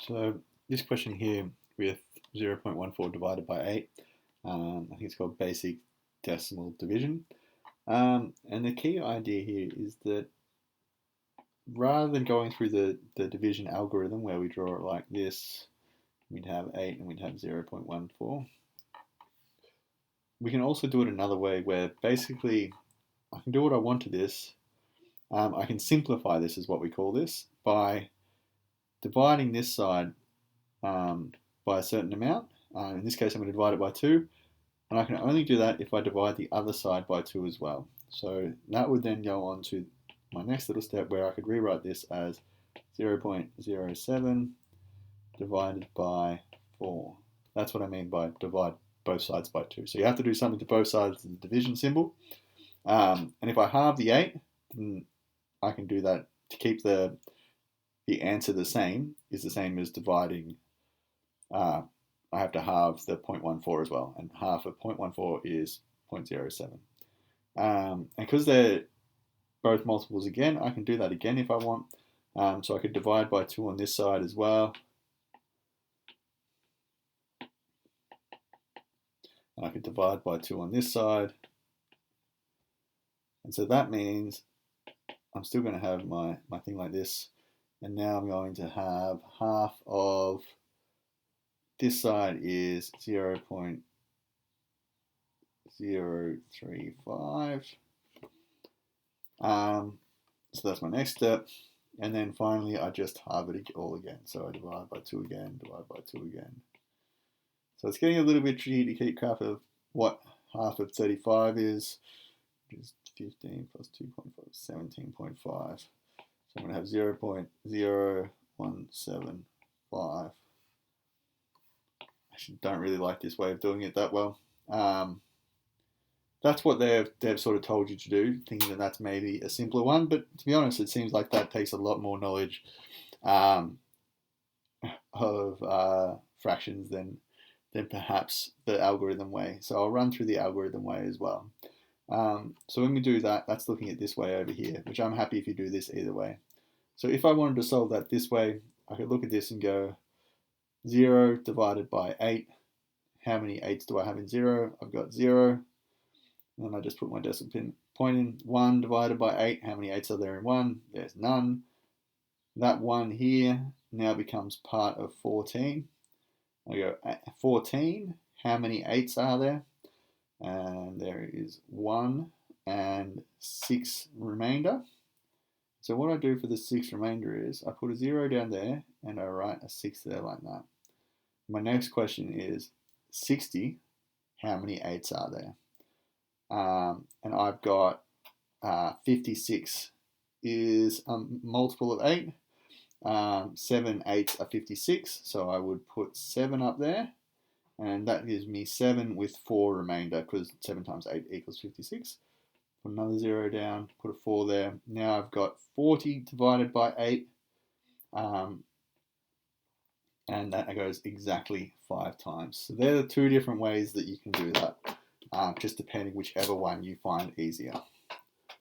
So this question here with 0.14 divided by 8, I think it's called basic decimal division. And the key idea here is that rather than going through the division algorithm where we draw it like this, we'd have 8 and we'd have 0.14. We can also do it another way where basically I can do what I want to this. I can simplify this, is what we call this, by dividing this side by a certain amount. In this case, I'm going to divide it by 2, and I can only do that if I divide the other side by 2 as well. So that would then go on to my next little step where I could rewrite this as 0.07 divided by 4. That's what I mean by divide both sides by 2. So you have to do something to both sides of the division symbol. And if I halve the 8, then I can do that to keep the answer the same, is the same as dividing. I have to halve the 0.14 as well, and half of 0.14 is 0.07. And because they're both multiples again, I can do that again if I want. So I could divide by 2 on this side as well. And I could divide by 2 on this side. And so that means I'm still going to have my thing like this. And now I'm going to have half of this side is 0.035. So that's my next step. And then finally, I just halve it all again. So I divide by 2 again, divide by 2 again. So it's getting a little bit tricky to keep track of what half of 35 is, which is 15 plus 2.5, 17.5. So I'm going to have 0.0175. I don't really like this way of doing it that well. That's what they've sort of told you to do, thinking that that's maybe a simpler one. But to be honest, it seems like that takes a lot more knowledge of fractions than perhaps the algorithm way. So I'll run through the algorithm way as well. So when we do that, that's looking at this way over here, which I'm happy if you do this either way. So if I wanted to solve that this way, I could look at this and go 0 divided by 8. How many 8s do I have in 0? I've got 0. And then I just put my decimal point in. 1 divided by 8. How many 8s are there in 1? There's none. That 1 here now becomes part of 14. I go 14. How many 8s are there? And there is 1 and 6 remainder. So what I do for the 6 remainder is I put a 0 down there and I write a 6 there like that. My next question is 60. How many 8s are there? And I've got 56 is a multiple of 8. 7 8s are 56, so I would put 7 up there, and that gives me 7 with 4 remainder, because 7 times 8 equals 56. Put another 0 down, put a 4 there. Now I've got 40 divided by 8, and that goes exactly 5 times. So they're the 2 different ways that you can do that, just depending whichever one you find easier.